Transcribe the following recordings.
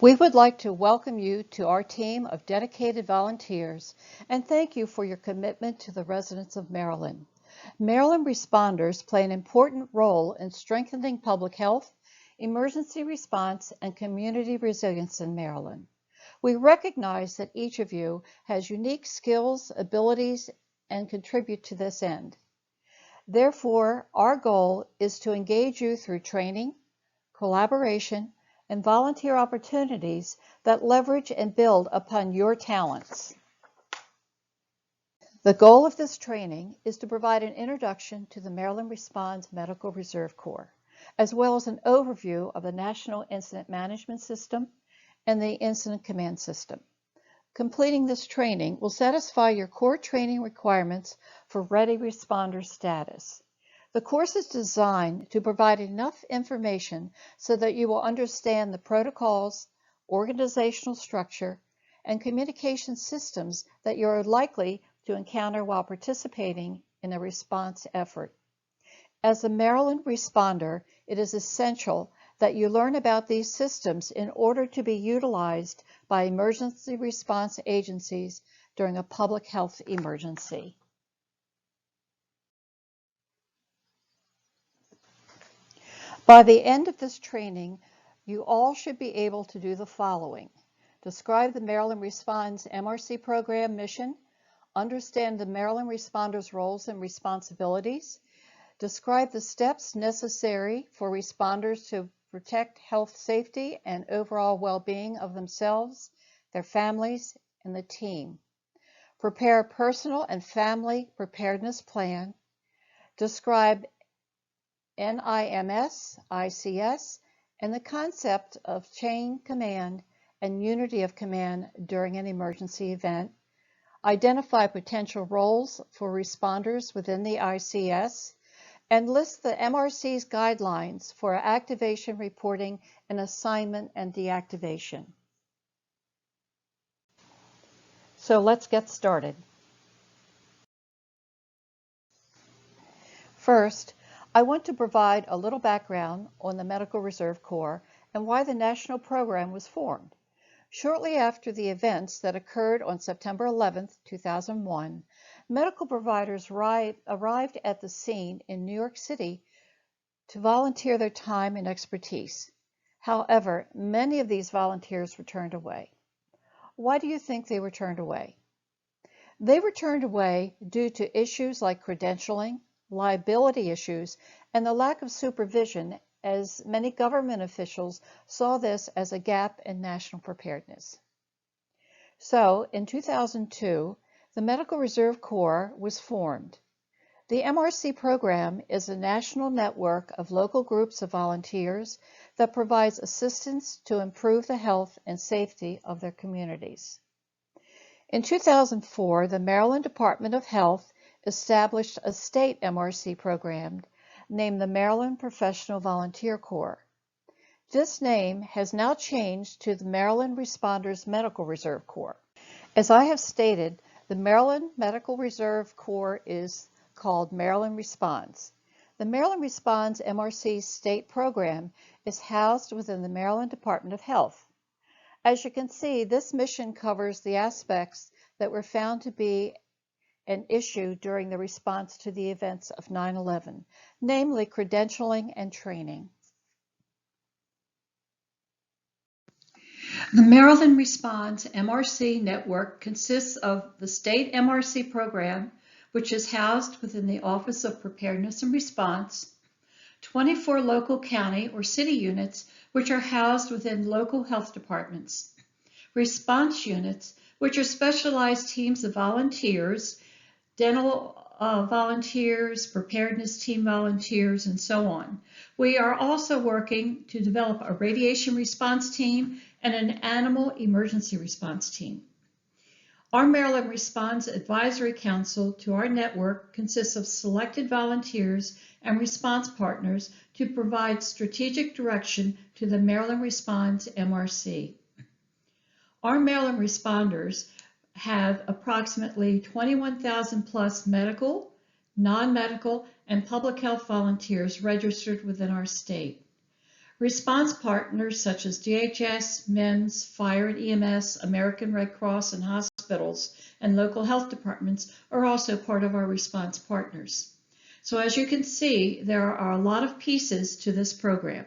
We would like to welcome you to our team of dedicated volunteers and thank you for your commitment to the residents of Maryland. Maryland responders play an important role in strengthening public health, emergency response, and community resilience in Maryland. We recognize that each of you has unique skills, abilities, and contribute to this end. Therefore, our goal is to engage you through training, collaboration, and volunteer opportunities that leverage and build upon your talents. The goal of this training is to provide an introduction to the Maryland Responds Medical Reserve Corps, as well as an overview of the National Incident Management System and the Incident Command System. Completing this training will satisfy your core training requirements for Ready Responder status. The course is designed to provide enough information so that you will understand the protocols, organizational structure, and communication systems that you are likely to encounter while participating in a response effort. As a Maryland responder, it is essential that you learn about these systems in order to be utilized by emergency response agencies during a public health emergency. By the end of this training, you all should be able to do the following: describe the Maryland Responds MRC program mission, understand the Maryland responders' roles and responsibilities, describe the steps necessary for responders to protect health, safety, and overall well-being of themselves, their families, and the team. Prepare a personal and family preparedness plan. Describe NIMS, ICS, and the concept of chain command and unity of command during an emergency event. Identify potential roles for responders within the ICS, and list the MRC's guidelines for activation, reporting, and assignment and deactivation. So let's get started. First, I want to provide a little background on the Medical Reserve Corps and why the national program was formed. Shortly after the events that occurred on September 11, 2001, medical providers arrived at the scene in New York City to volunteer their time and expertise. However, many of these volunteers were turned away. Why do you think they were turned away? They were turned away due to issues like credentialing, liability issues, and the lack of supervision, as many government officials saw this as a gap in national preparedness. So, in 2002, the Medical Reserve Corps was formed. The MRC program is a national network of local groups of volunteers that provides assistance to improve the health and safety of their communities. In 2004, the Maryland Department of Health established a state MRC program named the Maryland Professional Volunteer Corps. This name has now changed to the Maryland Responders Medical Reserve Corps. As I have stated, the Maryland Medical Reserve Corps is called Maryland Responds. The Maryland Responds MRC state program is housed within the Maryland Department of Health. As you can see, this mission covers the aspects that were found to be an issue during the response to the events of 9/11, namely credentialing and training. The Maryland Responds MRC network consists of the state MRC program, which is housed within the Office of Preparedness and Response, 24 local county or city units, which are housed within local health departments, response units, which are specialized teams of volunteers, dental volunteers, preparedness team volunteers, and so on. We are also working to develop a radiation response team and an animal emergency response team. Our Maryland Responds Advisory Council to our network consists of selected volunteers and response partners to provide strategic direction to the Maryland Responds MRC. Our Maryland responders have approximately 21,000 plus medical, non-medical, and public health volunteers registered within our state. Response partners such as DHS, MIMS, Fire and EMS, American Red Cross and hospitals, and local health departments are also part of our response partners. So as you can see, there are a lot of pieces to this program.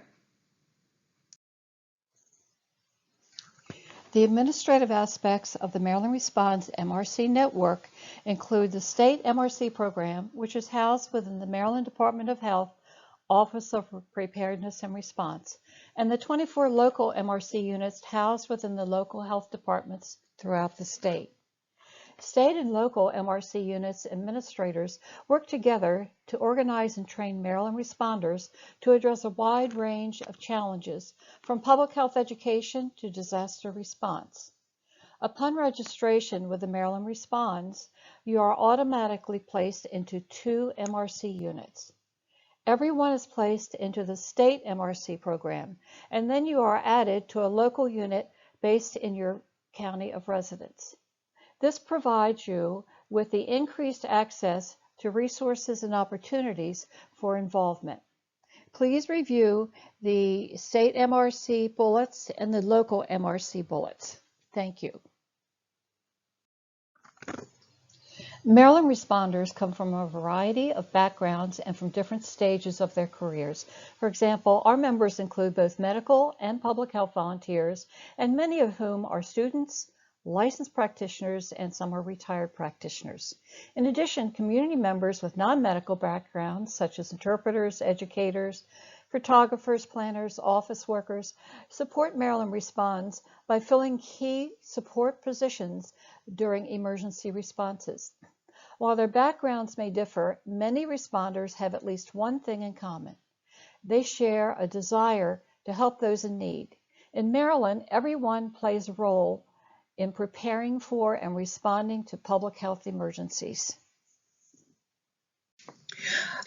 The administrative aspects of the Maryland Response MRC network include the state MRC program, which is housed within the Maryland Department of Health Office of Preparedness and Response, and the 24 local MRC units housed within the local health departments throughout the state. State and local MRC units administrators work together to organize and train Maryland responders to address a wide range of challenges, from public health education to disaster response. Upon registration with the Maryland Response, you are automatically placed into 2 MRC units. Everyone is placed into the state MRC program, and then you are added to a local unit based in your county of residence. This provides you with the increased access to resources and opportunities for involvement. Please review the state MRC bullets and the local MRC bullets. Thank you. Maryland responders come from a variety of backgrounds and from different stages of their careers. For example, our members include both medical and public health volunteers, and many of whom are students, licensed practitioners, and some are retired practitioners. In addition, community members with non-medical backgrounds, such as interpreters, educators, photographers, planners, office workers, support Maryland Responds by filling key support positions during emergency responses. While their backgrounds may differ, many responders have at least one thing in common. They share a desire to help those in need. In Maryland, everyone plays a role in preparing for and responding to public health emergencies.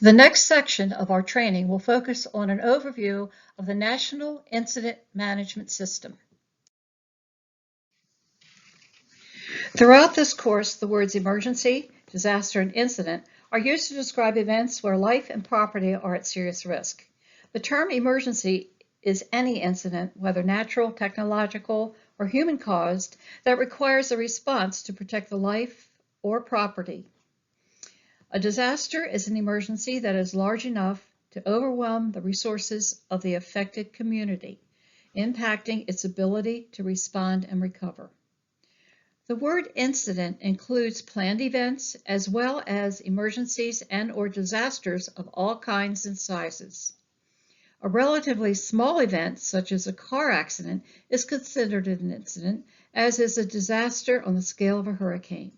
The next section of our training will focus on an overview of the National Incident Management System. Throughout this course, the words emergency, disaster, and incident are used to describe events where life and property are at serious risk. The term emergency is any incident, whether natural, technological, or human-caused, that requires a response to protect the life or property. A disaster is an emergency that is large enough to overwhelm the resources of the affected community, impacting its ability to respond and recover. The word incident includes planned events as well as emergencies and/or disasters of all kinds and sizes. A relatively small event, such as a car accident, is considered an incident, as is a disaster on the scale of a hurricane.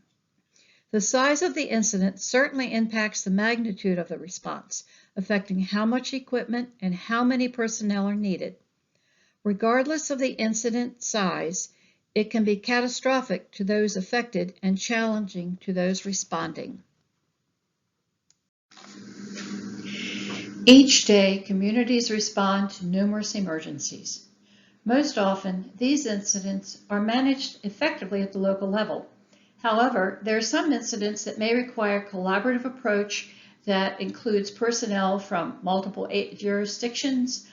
The size of the incident certainly impacts the magnitude of the response, affecting how much equipment and how many personnel are needed. Regardless of the incident size, it can be catastrophic to those affected and challenging to those responding. Each day, communities respond to numerous emergencies. Most often, these incidents are managed effectively at the local level. However, there are some incidents that may require a collaborative approach that includes personnel from multiple jurisdictions,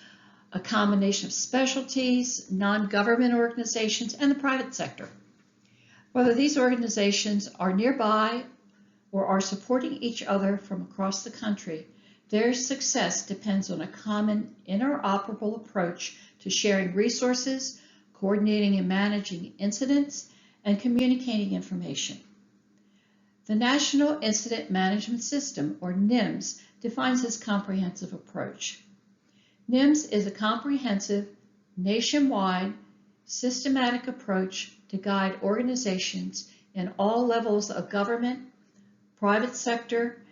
a combination of specialties, non-government organizations, and the private sector. Whether these organizations are nearby or are supporting each other from across the country, their success depends on a common interoperable approach to sharing resources, coordinating and managing incidents, and communicating information. The National Incident Management System, or NIMS, defines this comprehensive approach. NIMS is a comprehensive, nationwide, systematic approach to guide organizations in all levels of government, private sector,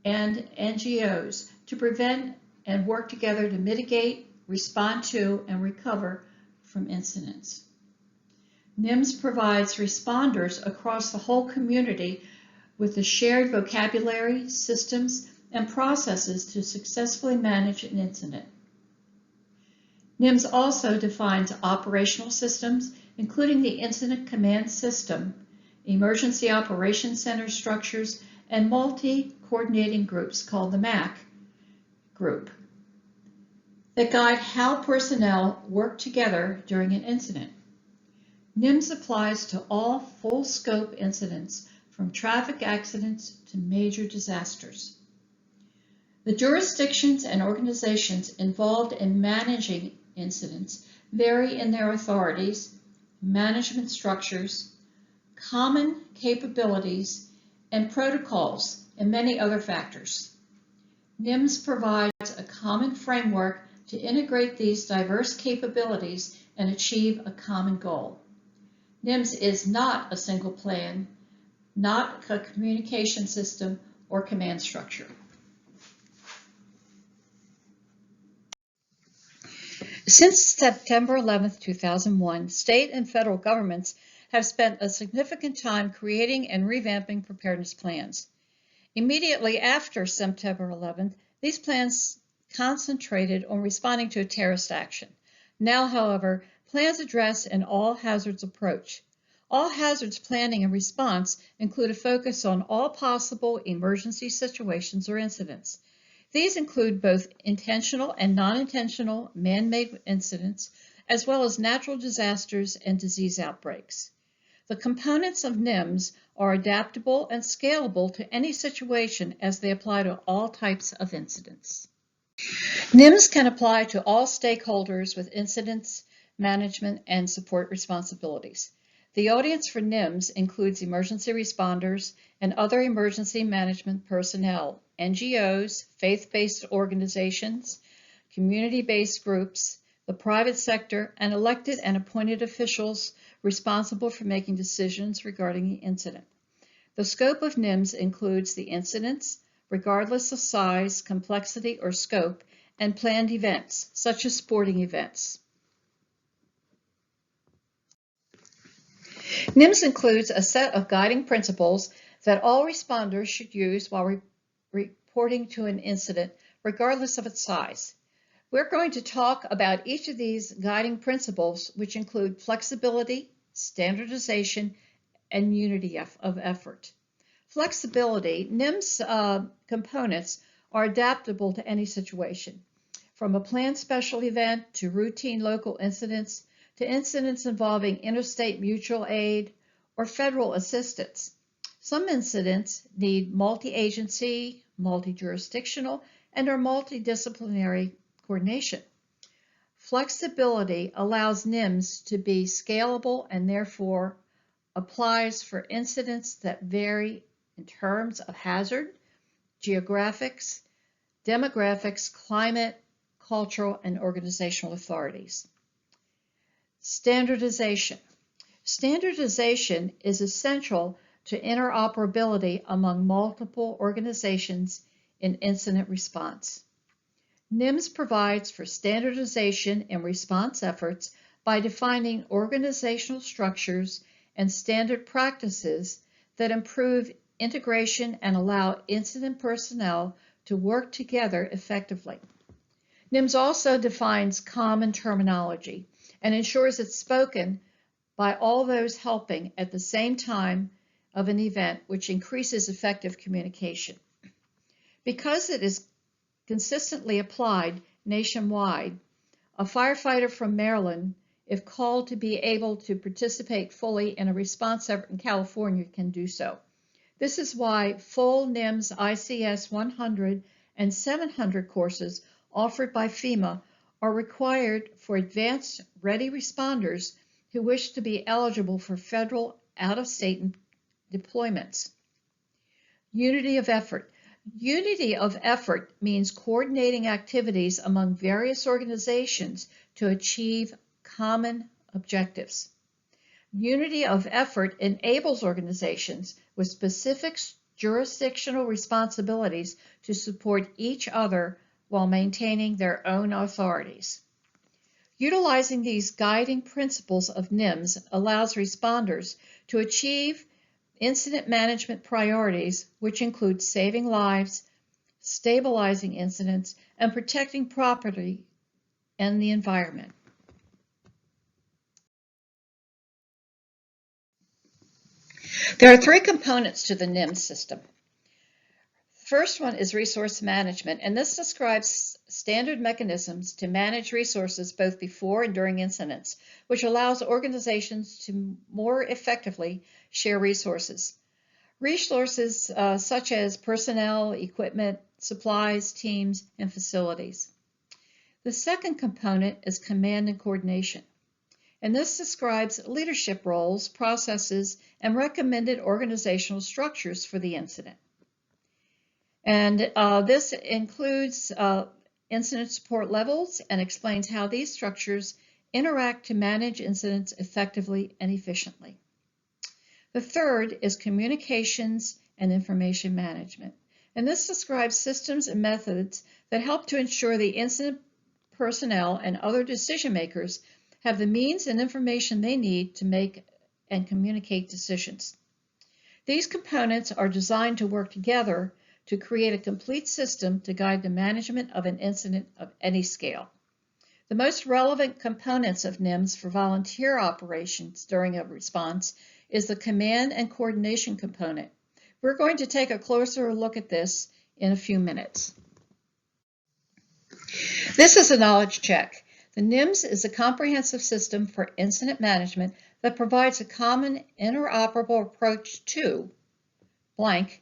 and NGOs to prevent and work together to mitigate, respond to, and recover from incidents. NIMS provides responders across the whole community with the shared vocabulary, systems, and processes to successfully manage an incident. NIMS also defines operational systems, including the Incident Command System, Emergency Operations Center structures, and multi-coordinating groups called the MAC group. that guide how personnel work together during an incident. NIMS applies to all full-scope incidents, from traffic accidents to major disasters. The jurisdictions and organizations involved in managing incidents vary in their authorities, management structures, common capabilities, and protocols, and many other factors. NIMS provides a common framework to integrate these diverse capabilities and achieve a common goal. NIMS is not a single plan, not a communication system or command structure. Since September 11, 2001, state and federal governments have spent a significant time creating and revamping preparedness plans. Immediately after September 11th, these plans concentrated on responding to a terrorist action. Now, however, plans address an all-hazards approach. All hazards planning and response include a focus on all possible emergency situations or incidents. These include both intentional and non-intentional man-made incidents, as well as natural disasters and disease outbreaks. The components of NIMS are adaptable and scalable to any situation as they apply to all types of incidents. NIMS can apply to all stakeholders with incidents management and support responsibilities. The audience for NIMS includes emergency responders and other emergency management personnel, NGOs, faith-based organizations, community-based groups, the private sector, and elected and appointed officials responsible for making decisions regarding the incident. The scope of NIMS includes the incidents, regardless of size, complexity, or scope, and planned events, such as sporting events. NIMS includes a set of guiding principles that all responders should use while reporting to an incident, regardless of its size. We're going to talk about each of these guiding principles, which include flexibility, standardization, and unity of effort. Flexibility, NIMS components are adaptable to any situation, from a planned special event to routine local incidents to incidents involving interstate mutual aid or federal assistance. Some incidents need multi-agency, multi-jurisdictional, and or multidisciplinary coordination. Flexibility allows NIMS to be scalable and therefore applies for incidents that vary in terms of hazard, geographics, demographics, climate, cultural, and organizational authorities. Standardization. Standardization is essential to interoperability among multiple organizations in incident response. NIMS provides for standardization in response efforts by defining organizational structures and standard practices that improve integration and allow incident personnel to work together effectively. NIMS also defines common terminology and ensures it's spoken by all those helping at the same time of an event, which increases effective communication. Because it is consistently applied nationwide, a firefighter from Maryland, if called to be able to participate fully in a response effort in California, can do so. This is why full NIMS ICS 100 and 700 courses offered by FEMA are required for advanced ready responders who wish to be eligible for federal out-of-state deployments. Unity of effort. Unity of effort means coordinating activities among various organizations to achieve common objectives. Unity of effort enables organizations with specific jurisdictional responsibilities to support each other while maintaining their own authorities. Utilizing these guiding principles of NIMS allows responders to achieve incident management priorities, which include saving lives, stabilizing incidents, and protecting property and the environment. There are three components to the NIMS system. The first one is resource management, and this describes standard mechanisms to manage resources both before and during incidents, which allows organizations to more effectively share resources. Resources such as personnel, equipment, supplies, teams, and facilities. The second component is command and coordination, and this describes leadership roles, processes, and recommended organizational structures for the incident. And this includes incident support levels and explains how these structures interact to manage incidents effectively and efficiently. The third is communications and information management, and this describes systems and methods that help to ensure the incident personnel and other decision makers have the means and information they need to make and communicate decisions. These components are designed to work together to create a complete system to guide the management of an incident of any scale. The most relevant components of NIMS for volunteer operations during a response is the command and coordination component. We're going to take a closer look at this in a few minutes. This is a knowledge check. The NIMS is a comprehensive system for incident management that provides a common interoperable approach to blank,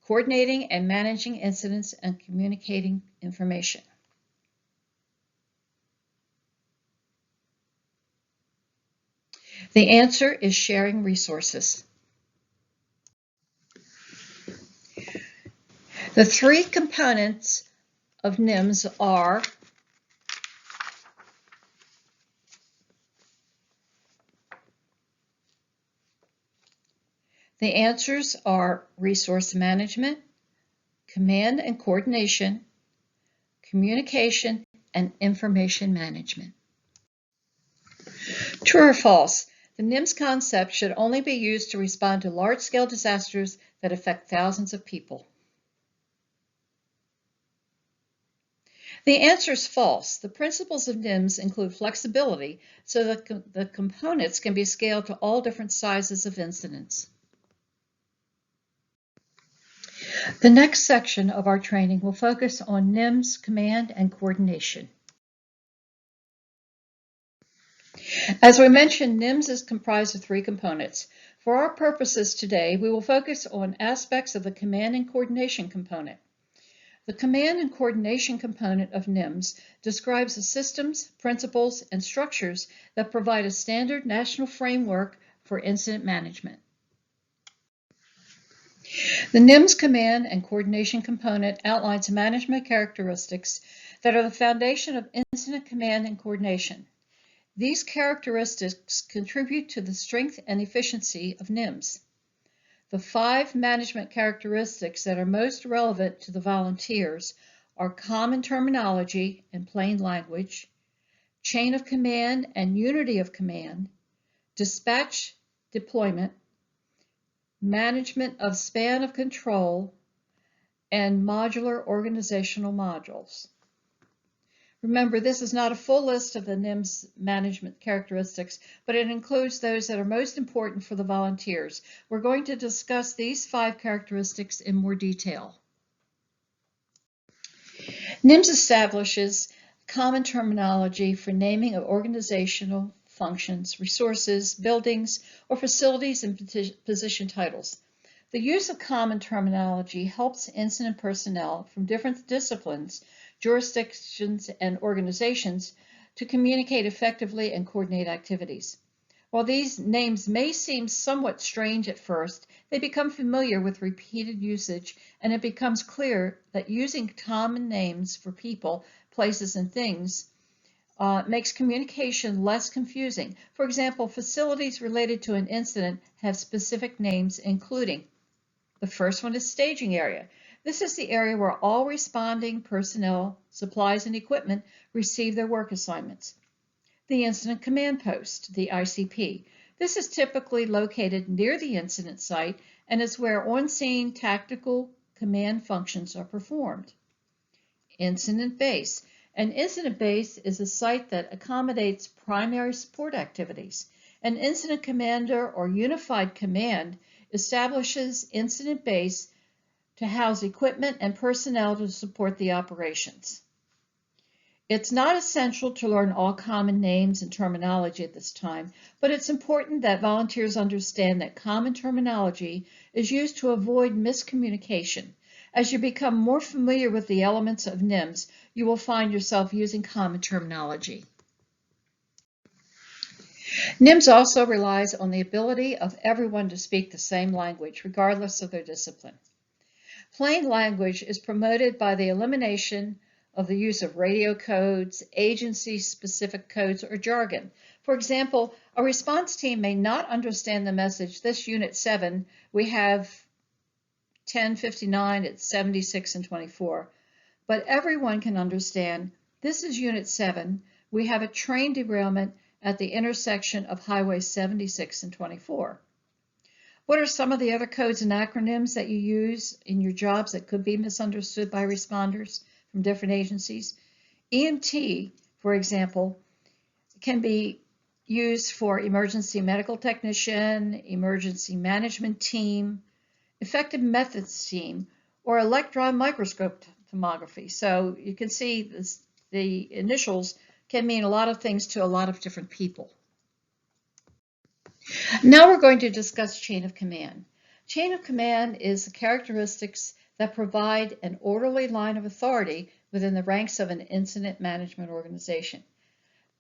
coordinating and managing incidents and communicating information. The answer is sharing resources. The three components of NIMS are the answers are resource management, command and coordination, communication, and information management. True or false? The NIMS concept should only be used to respond to large-scale disasters that affect thousands of people. The answer is false. The principles of NIMS include flexibility so that the components can be scaled to all different sizes of incidents. The next section of our training will focus on NIMS command and coordination. As we mentioned, NIMS is comprised of three components. For our purposes today, we will focus on aspects of the command and coordination component. The command and coordination component of NIMS describes the systems, principles, and structures that provide a standard national framework for incident management. The NIMS command and coordination component outlines management characteristics that are the foundation of incident command and coordination. These characteristics contribute to the strength and efficiency of NIMS. The 5 management characteristics that are most relevant to the volunteers are common terminology and plain language, chain of command and unity of command, dispatch deployment, management of span of control, and modular organizational modules. Remember, this is not a full list of the NIMS management characteristics, but it includes those that are most important for the volunteers. We're going to discuss these 5 characteristics in more detail. NIMS establishes common terminology for naming of organizational functions, resources, buildings, or facilities and position titles. The use of common terminology helps incident personnel from different disciplines, jurisdictions, and organizations to communicate effectively and coordinate activities. While these names may seem somewhat strange at first, they become familiar with repeated usage, and it becomes clear that using common names for people, places, and things makes communication less confusing. For example, facilities related to an incident have specific names, including the first one is staging area. This is the area where all responding personnel, supplies, and equipment receive their work assignments. The Incident Command Post, the ICP. This is typically located near the incident site and is where on-scene tactical command functions are performed. Incident Base. An incident base is a site that accommodates primary support activities. An incident commander or unified command establishes incident base to house equipment and personnel to support the operations. It's not essential to learn all common names and terminology at this time, but it's important that volunteers understand that common terminology is used to avoid miscommunication. As you become more familiar with the elements of NIMS, you will find yourself using common terminology. NIMS also relies on the ability of everyone to speak the same language, regardless of their discipline. Plain language is promoted by the elimination of the use of radio codes, agency-specific codes, or jargon. For example, a response team may not understand the message, "This Unit 7, we have 1059 at 76 and 24. But everyone can understand, "This is Unit 7, we have a train derailment at the intersection of Highway 76 and 24. What are some of the other codes and acronyms that you use in your jobs that could be misunderstood by responders from different agencies? EMT, for example, can be used for emergency medical technician, emergency management team, effective methods team, or electron microscope tomography. So you can see this, the initials can mean a lot of things to a lot of different people. Now we're going to discuss chain of command. Chain of command is the characteristics that provide an orderly line of authority within the ranks of an incident management organization.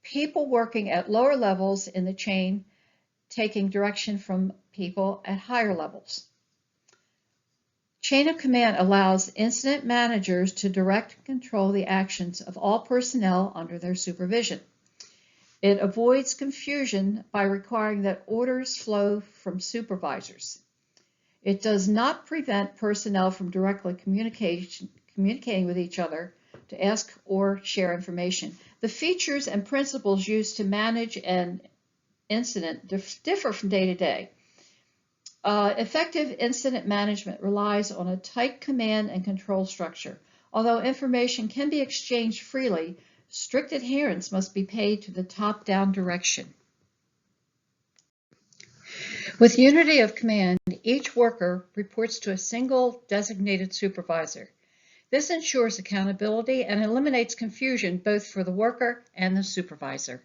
People working at lower levels in the chain taking direction from people at higher levels. Chain of command allows incident managers to direct and control the actions of all personnel under their supervision. It avoids confusion by requiring that orders flow from supervisors. It does not prevent personnel from directly communicating with each other to ask or share information. The features and principles used to manage an incident differ from day to day. Effective incident management relies on a tight command and control structure. Although information can be exchanged freely, strict adherence must be paid to the top-down direction. With unity of command, each worker reports to a single designated supervisor. This ensures accountability and eliminates confusion both for the worker and the supervisor.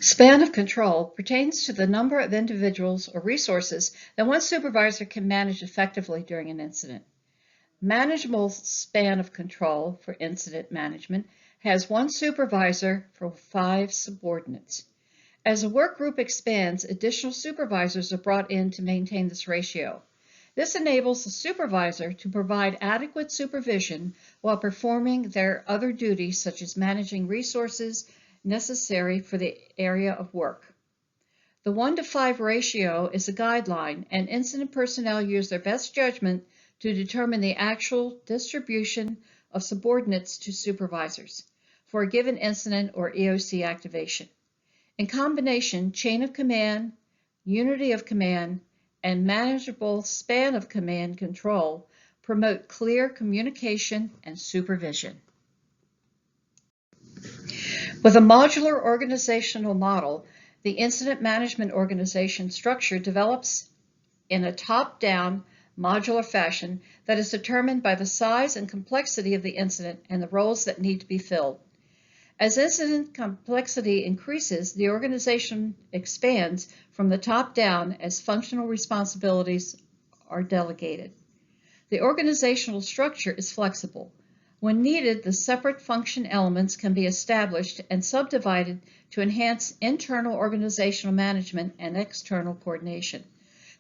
Span of control pertains to the number of individuals or resources that one supervisor can manage effectively during an incident. Manageable span of control for incident management has one supervisor for 5 subordinates. As a work group expands, additional supervisors are brought in to maintain this ratio. This enables the supervisor to provide adequate supervision while performing their other duties, such as managing resources necessary for the area of work. The 1:5 ratio is a guideline, and incident personnel use their best judgment to determine the actual distribution of subordinates to supervisors for a given incident or EOC activation. In combination, chain of command, unity of command, and manageable span of command control promote clear communication and supervision. With a modular organizational model, the incident management organization structure develops in a top-down modular fashion that is determined by the size and complexity of the incident and the roles that need to be filled. As incident complexity increases, the organization expands from the top down as functional responsibilities are delegated. The organizational structure is flexible. When needed, the separate function elements can be established and subdivided to enhance internal organizational management and external coordination.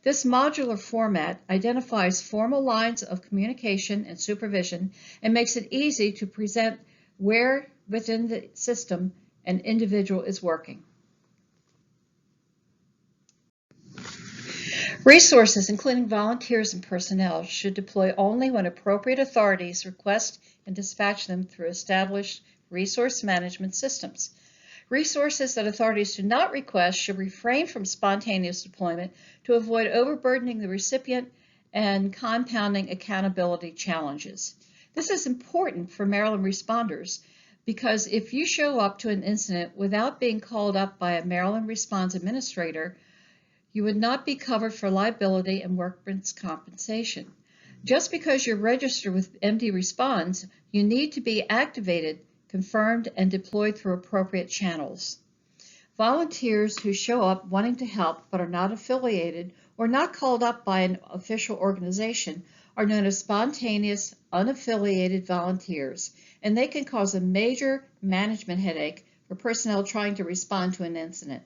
This modular format identifies formal lines of communication and supervision and makes it easy to present where within the system an individual is working. Resources, including volunteers and personnel, should deploy only when appropriate authorities request and dispatch them through established resource management systems. Resources that authorities do not request should refrain from spontaneous deployment to avoid overburdening the recipient and compounding accountability challenges. This is important for Maryland responders because if you show up to an incident without being called up by a Maryland Response Administrator, you would not be covered for liability and workman's compensation. Just because you're registered with MD Responds You need to be activated, confirmed, and deployed through appropriate channels. Volunteers who show up wanting to help but are not affiliated or not called up by an official organization are known as spontaneous, unaffiliated volunteers, and they can cause a major management headache for personnel trying to respond to an incident.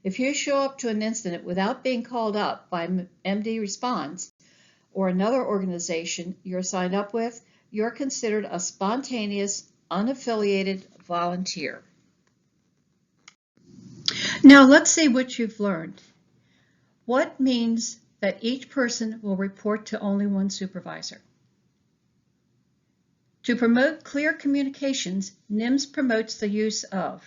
If you show up to an incident without being called up by MD Response or another organization you're signed up with, you're considered a spontaneous, unaffiliated volunteer. Now let's see what you've learned. What means that each person will report to only one supervisor? To promote clear communications, NIMS promotes the use of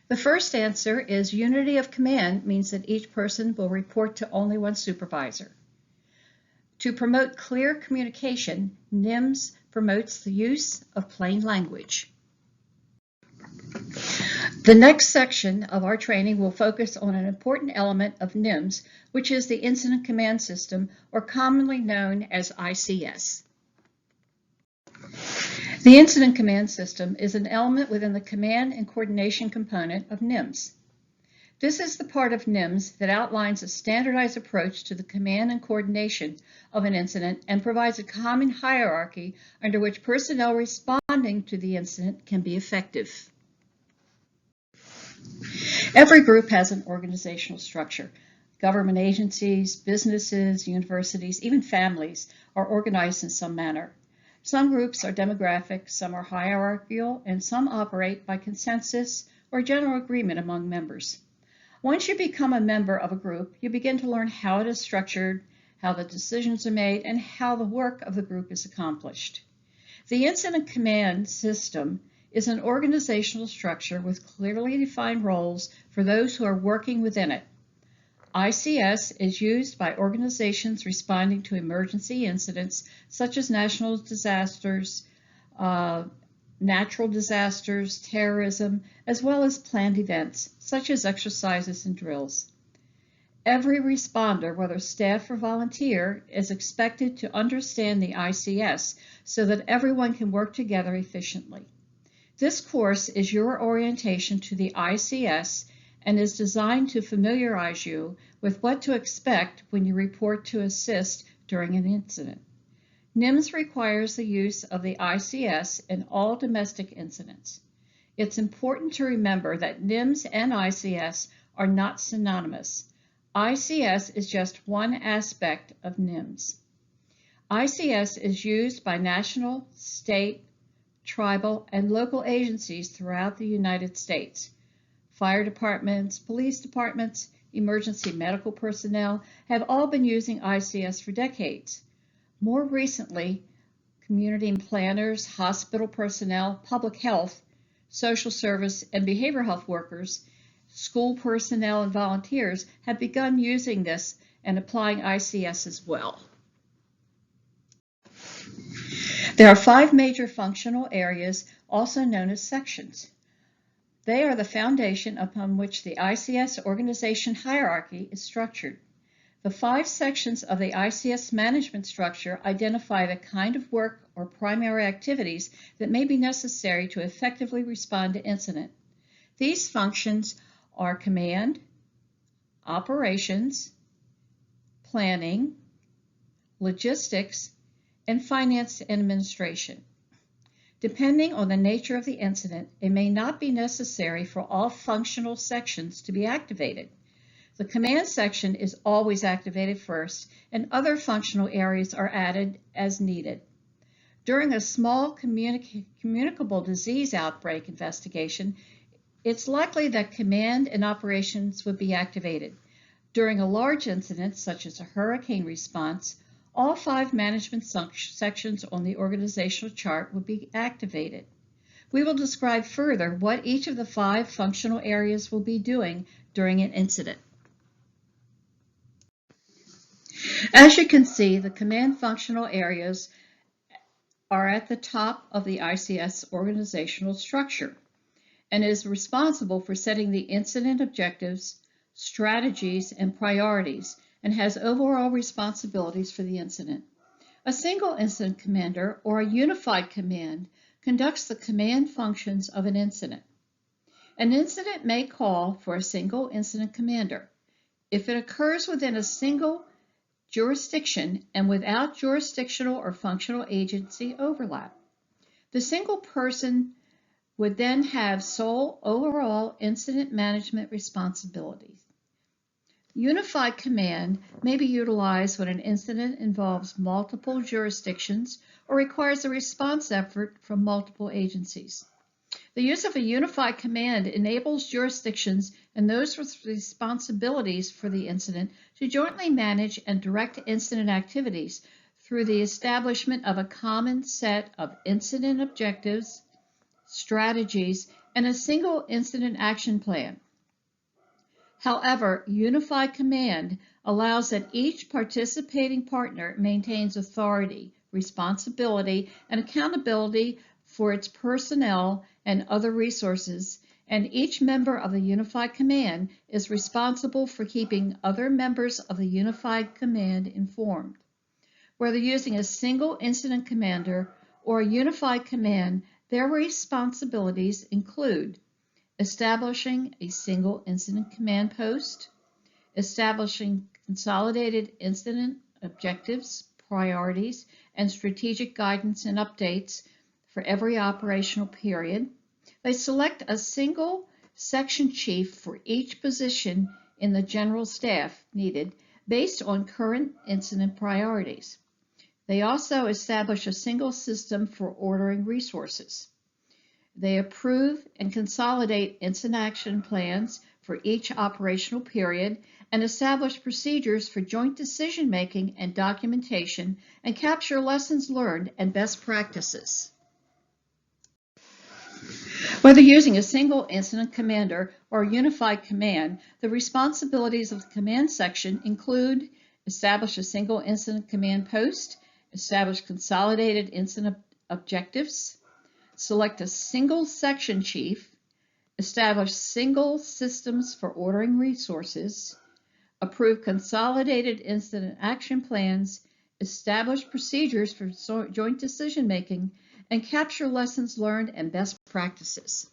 the first answer is unity of command means that each person will report to only one supervisor. To promote clear communication, NIMS promotes the use of plain language. The next section of our training will focus on an important element of NIMS, which is the Incident Command System, or commonly known as ICS. The Incident Command System is an element within the command and coordination component of NIMS. This is the part of NIMS that outlines a standardized approach to the command and coordination of an incident and provides a common hierarchy under which personnel responding to the incident can be effective. Every group has an organizational structure. Government agencies, businesses, universities, even families are organized in some manner. Some groups are demographic, some are hierarchical, and some operate by consensus or general agreement among members. Once you become a member of a group, you begin to learn how it is structured, how the decisions are made, and how the work of the group is accomplished. The Incident Command System is an organizational structure with clearly defined roles for those who are working within it. ICS is used by organizations responding to emergency incidents such as national disasters, natural disasters, terrorism, as well as planned events such as exercises and drills. Every responder, whether staff or volunteer, is expected to understand the ICS so that everyone can work together efficiently. This course is your orientation to the ICS and is designed to familiarize you with what to expect when you report to assist during an incident. NIMS requires the use of the ICS in all domestic incidents. It's important to remember that NIMS and ICS are not synonymous. ICS is just one aspect of NIMS. ICS is used by national, state, tribal, and local agencies throughout the United States. Fire departments, police departments, emergency medical personnel have all been using ICS for decades. More recently, community planners, hospital personnel, public health, social service, and behavioral health workers, school personnel, and volunteers have begun using this and applying ICS as well. There are 5 major functional areas, also known as sections. They are the foundation upon which the ICS organization hierarchy is structured. The 5 sections of the ICS management structure identify the kind of work or primary activities that may be necessary to effectively respond to incident. These functions are command, operations, planning, logistics, and finance and administration. Depending on the nature of the incident, it may not be necessary for all functional sections to be activated. The command section is always activated first, and other functional areas are added as needed. During a small communicable disease outbreak investigation, it's likely that command and operations would be activated. During a large incident, such as a hurricane response, all 5 management sections on the organizational chart would be activated. We will describe further what each of the 5 functional areas will be doing during an incident. As you can see, the command functional areas are at the top of the ICS organizational structure and is responsible for setting the incident objectives, strategies, and priorities, and has overall responsibilities for the incident. A single incident commander or a unified command conducts the command functions of an incident. An incident may call for a single incident commander. If it occurs within a single jurisdiction and without jurisdictional or functional agency overlap, the single person would then have sole overall incident management responsibilities. Unified command may be utilized when an incident involves multiple jurisdictions or requires a response effort from multiple agencies. The use of a unified command enables jurisdictions and those with responsibilities for the incident to jointly manage and direct incident activities through the establishment of a common set of incident objectives, strategies, and a single incident action plan. However, unified command allows that each participating partner maintains authority, responsibility, and accountability for its personnel and other resources, and each member of the unified command is responsible for keeping other members of the unified command informed. Whether using a single incident commander or a unified command, their responsibilities include establishing a single incident command post, establishing consolidated incident objectives, priorities, and strategic guidance and updates for every operational period. They select a single section chief for each position in the general staff needed based on current incident priorities. They also establish a single system for ordering resources. They approve and consolidate incident action plans for each operational period and establish procedures for joint decision-making and documentation and capture lessons learned and best practices. Whether using a single incident commander or a unified command, the responsibilities of the command section include establish a single incident command post, establish consolidated incident objectives, select a single section chief, establish single systems for ordering resources, approve consolidated incident action plans, establish procedures for joint decision-making, and capture lessons learned and best practices.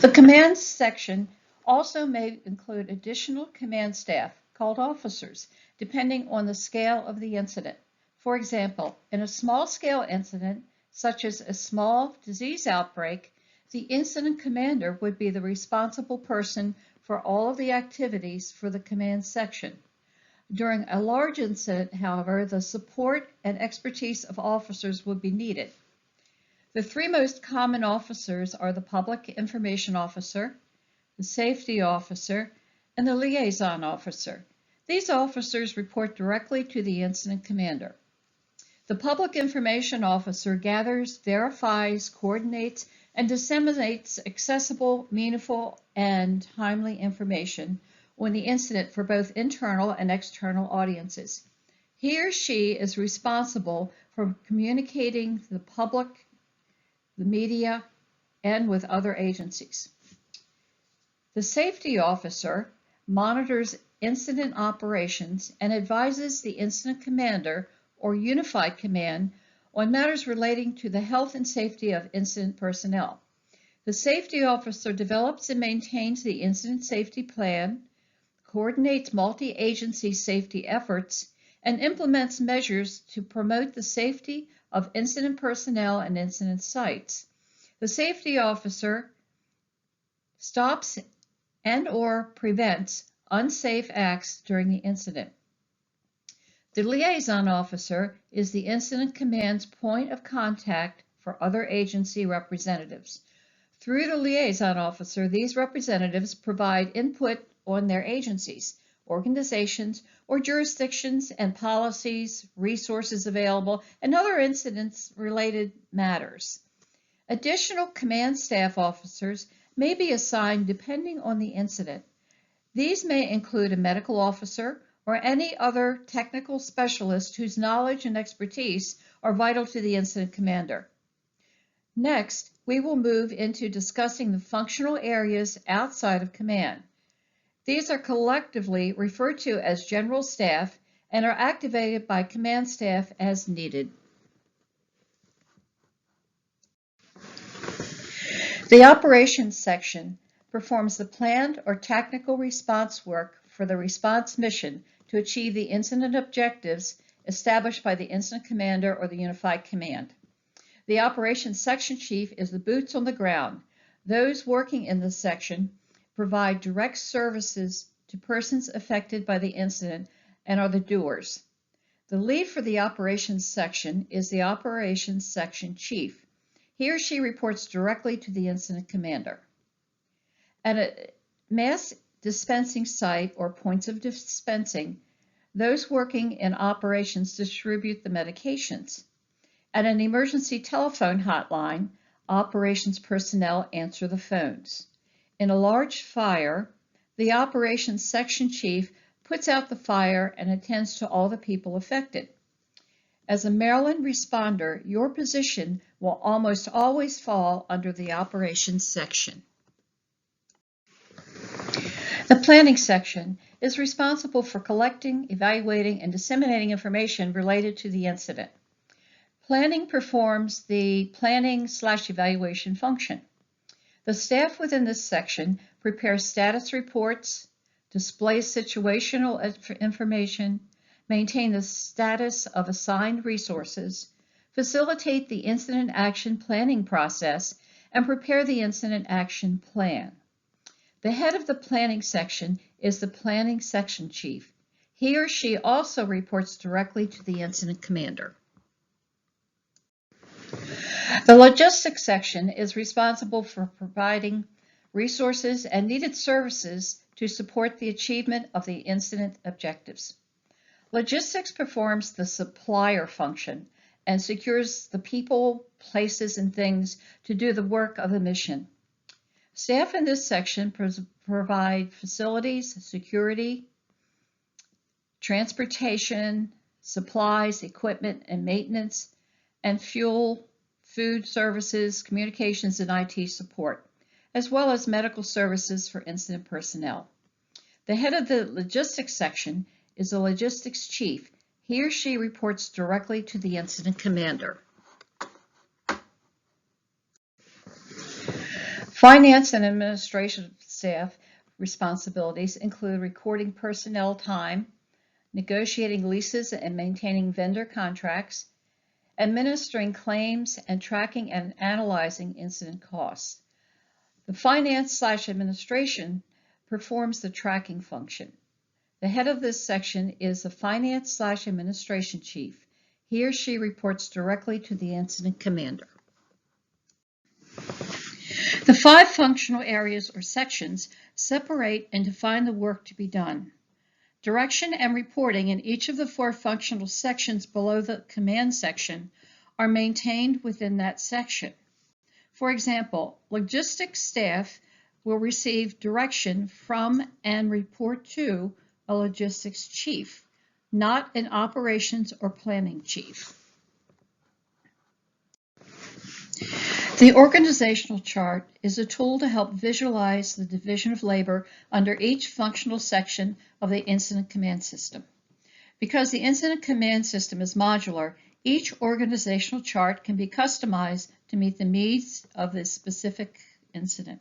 The command section also may include additional command staff called officers, depending on the scale of the incident. For example, in a small-scale incident, such as a small disease outbreak, the incident commander would be the responsible person for all of the activities for the command section. During a large incident, however, the support and expertise of officers would be needed. The three most common officers are the Public Information Officer, the Safety Officer, and the Liaison Officer. These officers report directly to the incident commander. The Public Information Officer gathers, verifies, coordinates, and disseminates accessible, meaningful, and timely information on the incident for both internal and external audiences. He or she is responsible for communicating to the public, the media, and with other agencies. The Safety Officer monitors incident operations and advises the incident commander or unified command on matters relating to the health and safety of incident personnel. The Safety Officer develops and maintains the incident safety plan, coordinates multi-agency safety efforts, and implements measures to promote the safety of incident personnel and incident sites. The Safety Officer stops and/or prevents unsafe acts during the incident. The Liaison Officer is the incident command's point of contact for other agency representatives. Through the Liaison Officer, these representatives provide input on their agencies, organizations, or jurisdictions and policies, resources available, and other incident-related matters. Additional command staff officers may be assigned depending on the incident. These may include a medical officer or any other technical specialist whose knowledge and expertise are vital to the incident commander. Next, we will move into discussing the functional areas outside of command. These are collectively referred to as general staff and are activated by command staff as needed. The operations section performs the planned or technical response work for the response mission to achieve the incident objectives established by the incident commander or the unified command. The operations section chief is the boots on the ground. Those working in this section provide direct services to persons affected by the incident and are the doers. The lead for the operations section is the operations section chief. He or she reports directly to the incident commander. At a mass dispensing site or points of dispensing, those working in operations distribute the medications. At an emergency telephone hotline, operations personnel answer the phones. In a large fire, the operations section chief puts out the fire and attends to all the people affected. As a Maryland responder, your position will almost always fall under the operations section. The planning section is responsible for collecting, evaluating, and disseminating information related to the incident. Planning performs the planning/evaluation function. The staff within this section prepares status reports, displays situational information, maintain the status of assigned resources, facilitate the incident action planning process, and prepare the incident action plan. The head of the planning section is the planning section chief. He or she also reports directly to the incident commander. The logistics section is responsible for providing resources and needed services to support the achievement of the incident objectives. Logistics performs the supplier function and secures the people, places, and things to do the work of the mission. Staff in this section provide facilities, security, transportation, supplies, equipment, and maintenance, and fuel, food services, communications, and IT support, as well as medical services for incident personnel. The head of the logistics section is the logistics chief. He or she reports directly to the incident commander. Finance and administrative staff responsibilities include recording personnel time, negotiating leases and maintaining vendor contracts, administering claims, and tracking and analyzing incident costs. The finance/administration performs the tracking function. The head of this section is the finance/administration chief. He or she reports directly to the incident commander. The 5 functional areas or sections separate and define the work to be done. Direction and reporting in each of the 4 functional sections below the command section are maintained within that section. For example, logistics staff will receive direction from and report to a logistics chief, not an operations or planning chief. The organizational chart is a tool to help visualize the division of labor under each functional section of the incident command system. Because the incident command system is modular, each organizational chart can be customized to meet the needs of the specific incident.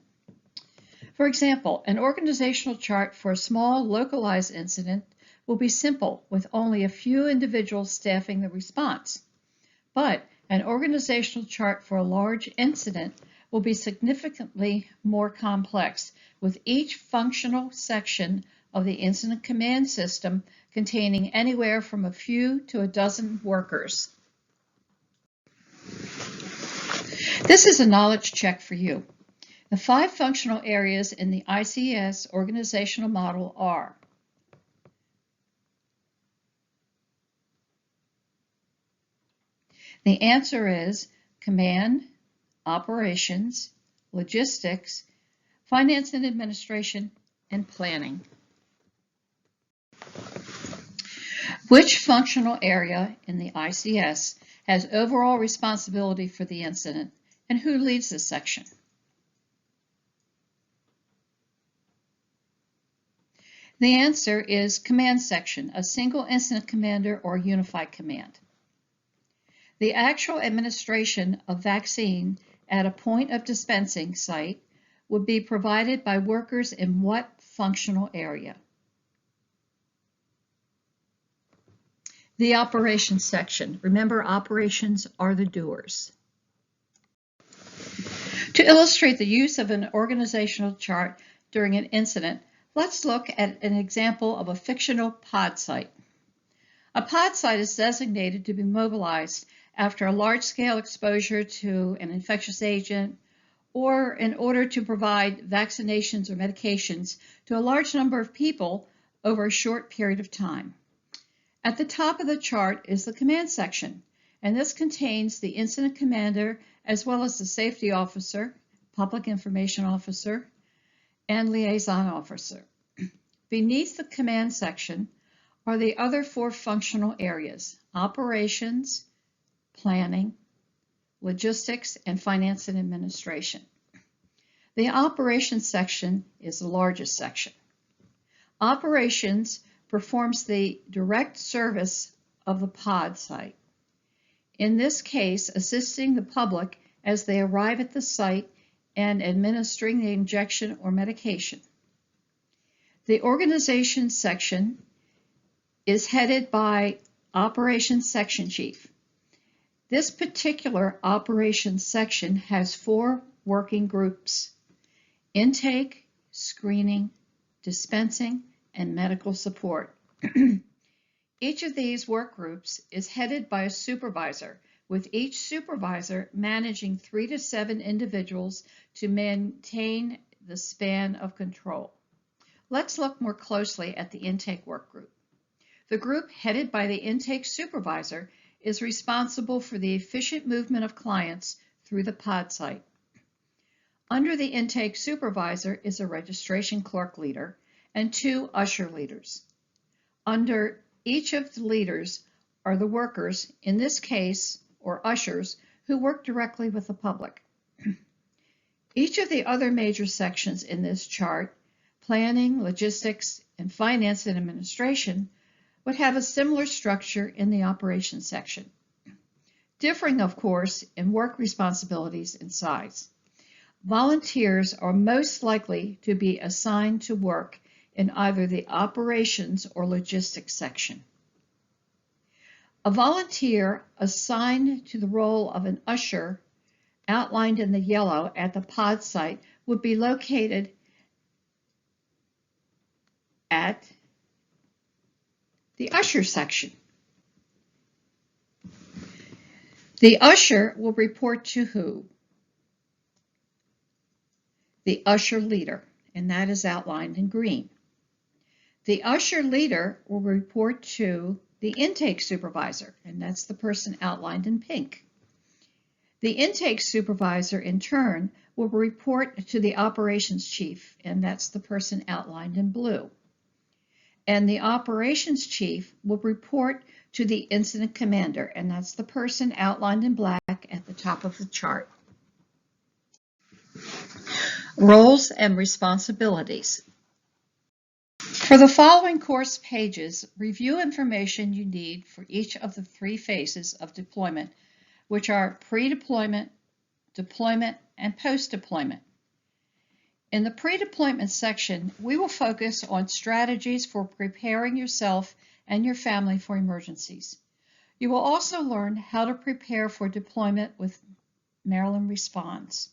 For example, an organizational chart for a small localized incident will be simple with only a few individuals staffing the response. But an organizational chart for a large incident will be significantly more complex, with each functional section of the incident command system containing anywhere from a few to a dozen workers. This is a knowledge check for you. The 5 functional areas in the ICS organizational model are: the answer is command, operations, logistics, finance and administration, and planning. Which functional area in the ICS has overall responsibility for the incident, and who leads this section? The answer is command section, a single incident commander or unified command. The actual administration of vaccine at a point of dispensing site would be provided by workers in what functional area? The operations section. Remember, operations are the doers. To illustrate the use of an organizational chart during an incident, let's look at an example of a fictional pod site. A pod site is designated to be mobilized after a large-scale exposure to an infectious agent or in order to provide vaccinations or medications to a large number of people over a short period of time. At the top of the chart is the command section, and this contains the incident commander as well as the safety officer, public information officer, and liaison officer. Beneath the command section are the other four functional areas: operations, planning, logistics, and finance and administration. The operations section is the largest section. Operations performs the direct service of the pod site. In this case, assisting the public as they arrive at the site and administering the injection or medication. The organization section is headed by Operations Section Chief. This particular operations section has four working groups: intake, screening, dispensing, and medical support. Each of these work groups is headed by a supervisor, with each supervisor managing 3 to 7 individuals to maintain the span of control. Let's look more closely at the intake work group. The group headed by the intake supervisor is responsible for the efficient movement of clients through the pod site. Under the intake supervisor is a registration clerk leader and 2 usher leaders. Under each of the leaders are the workers, in this case, or ushers, who work directly with the public. Each of the other major sections in this chart, planning, logistics, and finance and administration, would have a similar structure in the operations section, differing, of course, in work responsibilities and size. Volunteers are most likely to be assigned to work in either the operations or logistics section. A volunteer assigned to the role of an usher, outlined in the yellow at the pod site, would be located at the usher section. The usher will report to who? The usher leader, and that is outlined in green. The usher leader will report to the intake supervisor, and that's the person outlined in pink. The intake supervisor, in turn, will report to the operations chief, and that's the person outlined in blue. And the operations chief will report to the incident commander, and that's the person outlined in black at the top of the chart. Roles and responsibilities. For the following course pages, review information you need for each of the 3 phases of deployment, which are pre-deployment, deployment, and post-deployment. In the pre-deployment section, we will focus on strategies for preparing yourself and your family for emergencies. You will also learn how to prepare for deployment with Maryland Responds.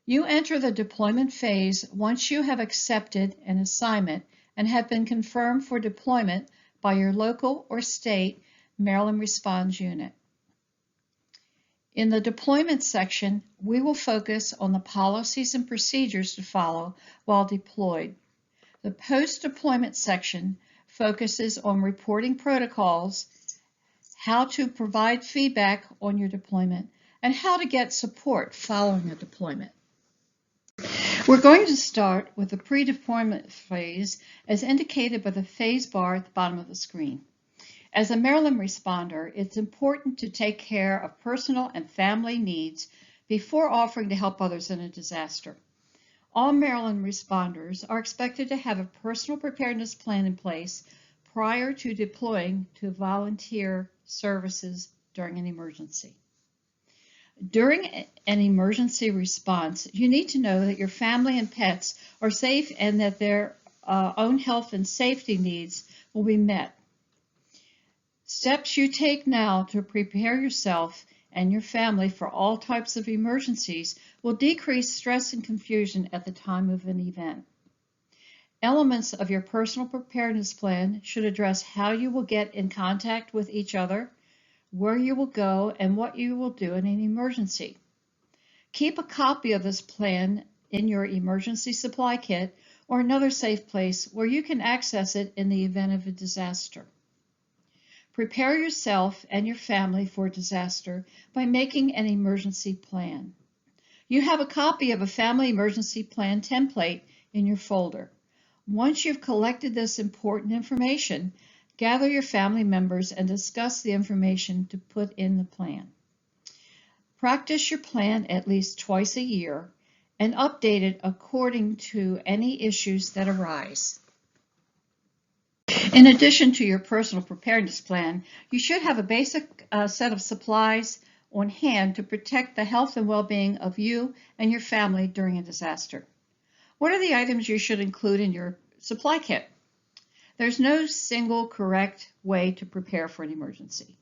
You enter the deployment phase once you have accepted an assignment and have been confirmed for deployment by your local or state Maryland Responds unit. In the deployment section, we will focus on the policies and procedures to follow while deployed. The post-deployment section focuses on reporting protocols, how to provide feedback on your deployment, and how to get support following a deployment. We're going to start with the pre-deployment phase as indicated by the phase bar at the bottom of the screen. As a Maryland responder, it's important to take care of personal and family needs before offering to help others in a disaster. All Maryland responders are expected to have a personal preparedness plan in place prior to deploying to volunteer services during an emergency. During an emergency response, you need to know that your family and pets are safe and that their own health and safety needs will be met. Steps you take now to prepare yourself and your family for all types of emergencies will decrease stress and confusion at the time of an event. Elements of your personal preparedness plan should address how you will get in contact with each other, where you will go, and what you will do in an emergency. Keep a copy of this plan in your emergency supply kit or another safe place where you can access it in the event of a disaster. Prepare yourself and your family for disaster by making an emergency plan. You have a copy of a family emergency plan template in your folder. Once you've collected this important information, gather your family members and discuss the information to put in the plan. Practice your plan at least twice a year and update it according to any issues that arise. In addition to your personal preparedness plan, you should have a basic set of supplies on hand to protect the health and well-being of you and your family during a disaster. What are the items you should include in your supply kit? There's no single correct way to prepare for an emergency.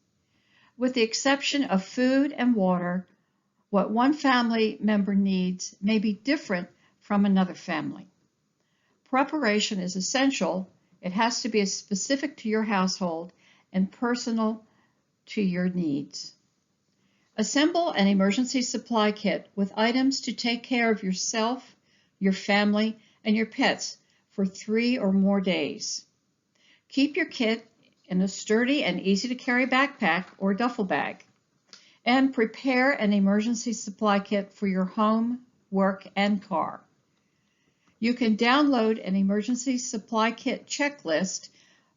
With the exception of food and water, what one family member needs may be different from another family. Preparation is essential. It has to be specific to your household and personal to your needs. Assemble an emergency supply kit with items to take care of yourself, your family, and your pets for 3 or more days. Keep your kit in a sturdy and easy-to-carry backpack or duffel bag, and prepare an emergency supply kit for your home, work, and car. You can download an emergency supply kit checklist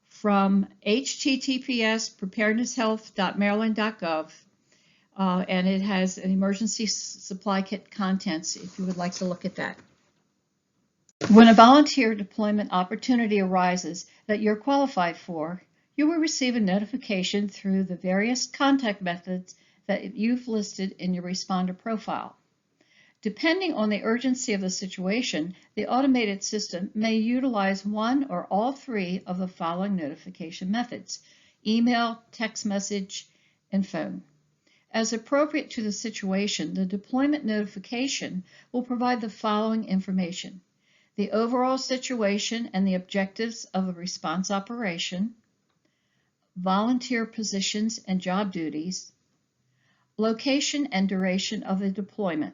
from https://preparednesshealth.maryland.gov, and it has an emergency supply kit contents if you would like to look at that. When a volunteer deployment opportunity arises that you're qualified for, you will receive a notification through the various contact methods that you've listed in your responder profile. Depending on the urgency of the situation, the automated system may utilize one or all 3 of the following notification methods: email, text message, and phone. As appropriate to the situation, the deployment notification will provide the following information: the overall situation and the objectives of the response operation, volunteer positions and job duties, location and duration of the deployment.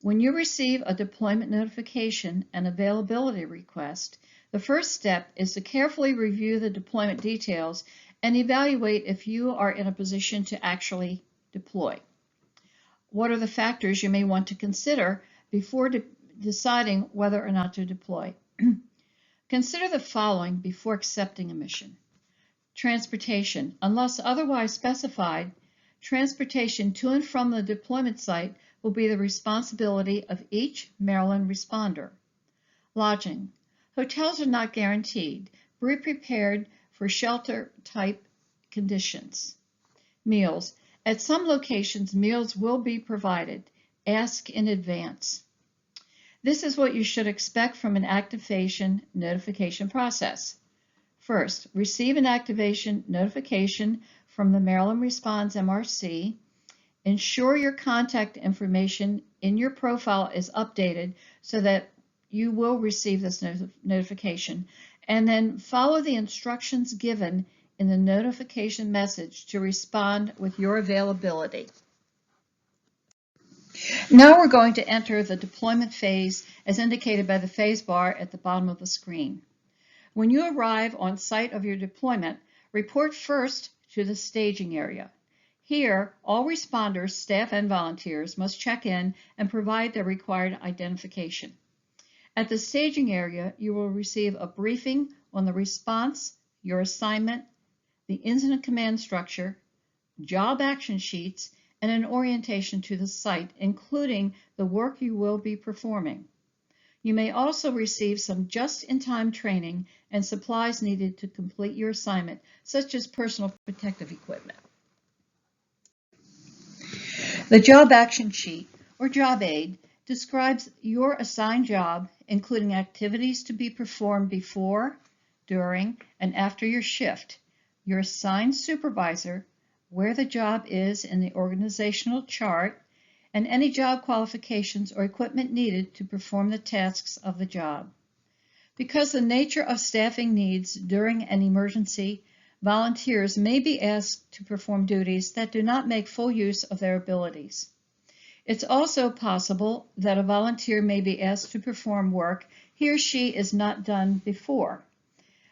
When you receive a deployment notification and availability request, the first step is to carefully review the deployment details and evaluate if you are in a position to actually deploy. What are the factors you may want to consider before deciding whether or not to deploy? Consider the following before accepting a mission. Transportation. Unless otherwise specified, transportation to and from the deployment site will be the responsibility of each Maryland responder. Lodging. Hotels are not guaranteed. Be prepared for shelter-type conditions. Meals. At some locations, meals will be provided. Ask in advance. This is what you should expect from an activation notification process. First, receive an activation notification from the Maryland Responds MRC. Ensure your contact information in your profile is updated so that you will receive this notification, and then follow the instructions given in the notification message to respond with your availability. Now we're going to enter the deployment phase as indicated by the phase bar at the bottom of the screen. When you arrive on site of your deployment, report first to the staging area. Here, all responders, staff, and volunteers must check in and provide their required identification. At the staging area, you will receive a briefing on the response, your assignment, the incident command structure, job action sheets, and an orientation to the site, including the work you will be performing. You may also receive some just-in-time training and supplies needed to complete your assignment, such as personal protective equipment. The Job Action Sheet, or Job Aid, describes your assigned job, including activities to be performed before, during, and after your shift, your assigned supervisor, where the job is in the organizational chart, and any job qualifications or equipment needed to perform the tasks of the job. Because the nature of staffing needs during an emergency, volunteers may be asked to perform duties that do not make full use of their abilities. It's also possible that a volunteer may be asked to perform work he or she has not done before.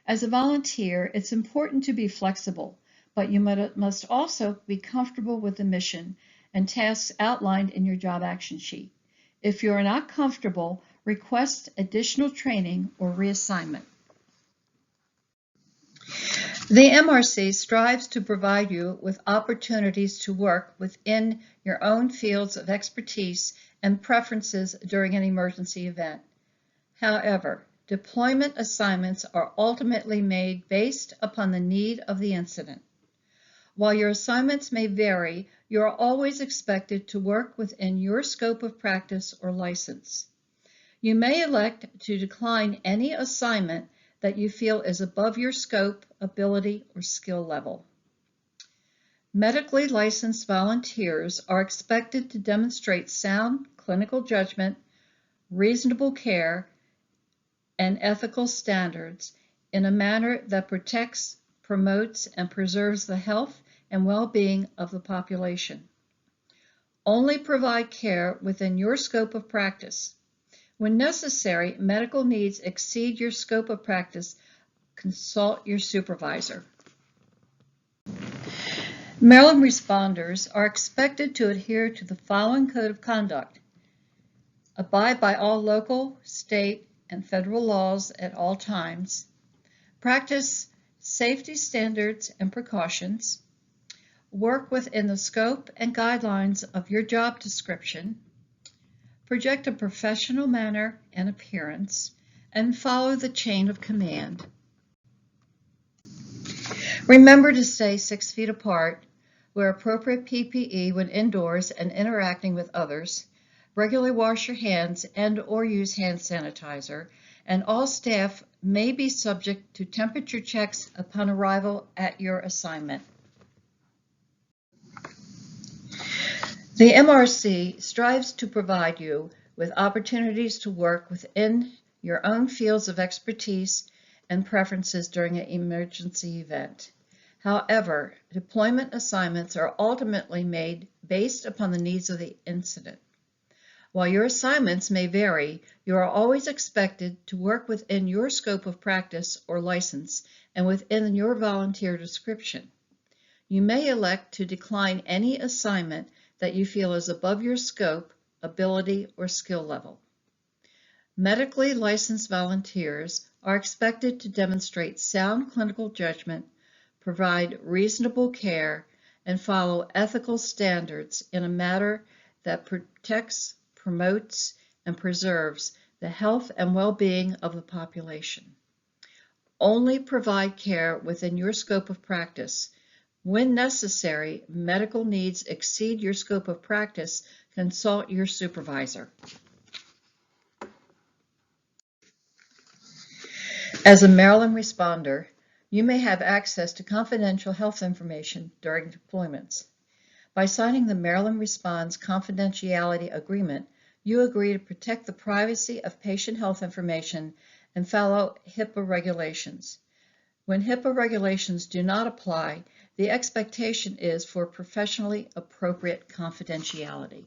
As a volunteer, it's important to be flexible, but you must also be comfortable with the mission and tasks outlined in your job action sheet. If you are not comfortable, request additional training or reassignment. The MRC strives to provide you with opportunities to work within your own fields of expertise and preferences during an emergency event. However, deployment assignments are ultimately made based upon the need of the incident. While your assignments may vary, you are always expected to work within your scope of practice or license. You may elect to decline any assignment that you feel is above your scope, ability, or skill level. Medically licensed volunteers are expected to demonstrate sound clinical judgment, reasonable care, and ethical standards in a manner that protects, promotes, and preserves the health and well-being of the population. Only provide care within your scope of practice. When necessary, medical needs exceed your scope of practice, consult your supervisor. Maryland responders are expected to adhere to the following code of conduct: abide by all local, state, and federal laws at all times, practice safety standards and precautions, work within the scope and guidelines of your job description, project a professional manner and appearance, and follow the chain of command. Remember to stay 6 feet apart, wear appropriate PPE when indoors and interacting with others, regularly wash your hands and/or use hand sanitizer, and all staff may be subject to temperature checks upon arrival at your assignment. The MRC strives to provide you with opportunities to work within your own fields of expertise and preferences during an emergency event. However, deployment assignments are ultimately made based upon the needs of the incident. While your assignments may vary, you are always expected to work within your scope of practice or license and within your volunteer description. You may elect to decline any assignment that you feel is above your scope, ability, or skill level. Medically licensed volunteers are expected to demonstrate sound clinical judgment, provide reasonable care, and follow ethical standards in a manner that protects, promotes, and preserves the health and well-being of the population. Only provide care within your scope of practice. When necessary, medical needs exceed your scope of practice, consult your supervisor. As a Maryland responder, you may have access to confidential health information during deployments. By signing the Maryland Responds Confidentiality Agreement, you agree to protect the privacy of patient health information and follow HIPAA regulations. When HIPAA regulations do not apply, the expectation is for professionally appropriate confidentiality.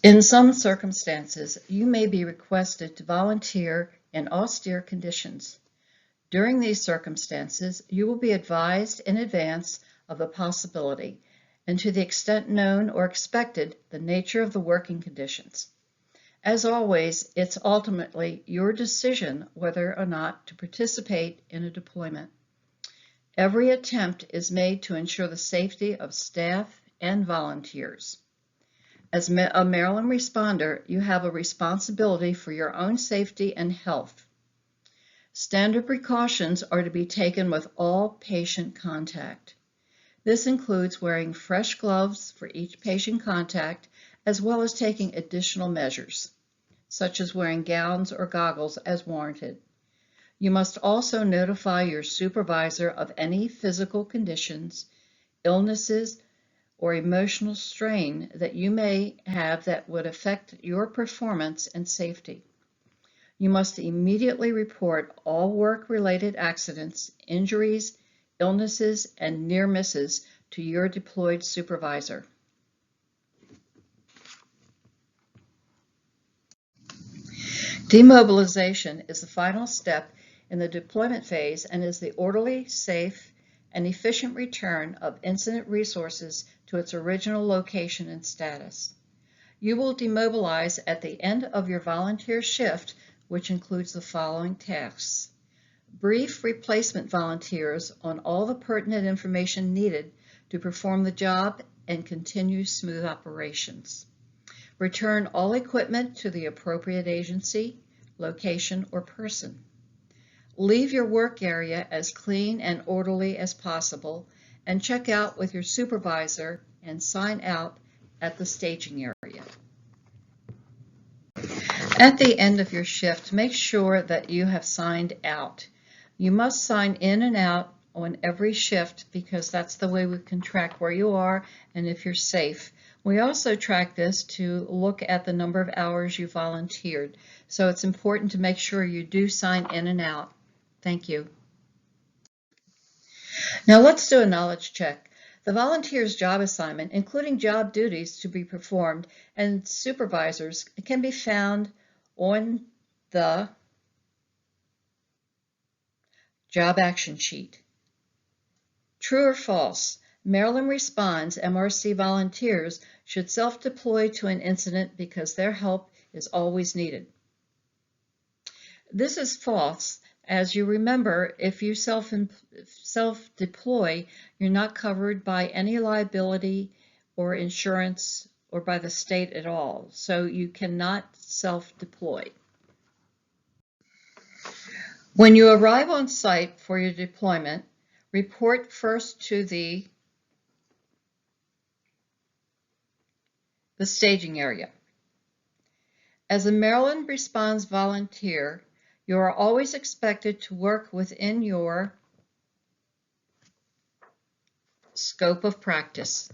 In some circumstances, you may be requested to volunteer in austere conditions. During these circumstances, you will be advised in advance of the possibility, and to the extent known or expected, the nature of the working conditions. As always, it's ultimately your decision whether or not to participate in a deployment. Every attempt is made to ensure the safety of staff and volunteers. As a Maryland responder, you have a responsibility for your own safety and health. Standard precautions are to be taken with all patient contact. This includes wearing fresh gloves for each patient contact, as well as taking additional measures, such as wearing gowns or goggles as warranted. You must also notify your supervisor of any physical conditions, illnesses, or emotional strain that you may have that would affect your performance and safety. You must immediately report all work-related accidents, injuries, illnesses, and near misses to your deployed supervisor. Demobilization is the final step in the deployment phase and is the orderly, safe, and efficient return of incident resources to its original location and status. You will demobilize at the end of your volunteer shift, which includes the following tasks. Brief replacement volunteers on all the pertinent information needed to perform the job and continue smooth operations. Return all equipment to the appropriate agency, location, or person. Leave your work area as clean and orderly as possible and check out with your supervisor and sign out at the staging area. At the end of your shift, make sure that you have signed out. You must sign in and out on every shift because that's the way we can track where you are and if you're safe. We also track this to look at the number of hours you volunteered. So it's important to make sure you do sign in and out. Thank you. Now let's do a knowledge check. The volunteer's job assignment, including job duties to be performed and supervisors, can be found on the job action sheet. True or false? Maryland Responds MRC volunteers should self-deploy to an incident because their help is always needed. This is false. As you remember, if you self-deploy, you're not covered by any liability or insurance or by the state at all. So you cannot self-deploy. When you arrive on site for your deployment, report first to the staging area. As a Maryland Responds volunteer, you are always expected to work within your scope of practice.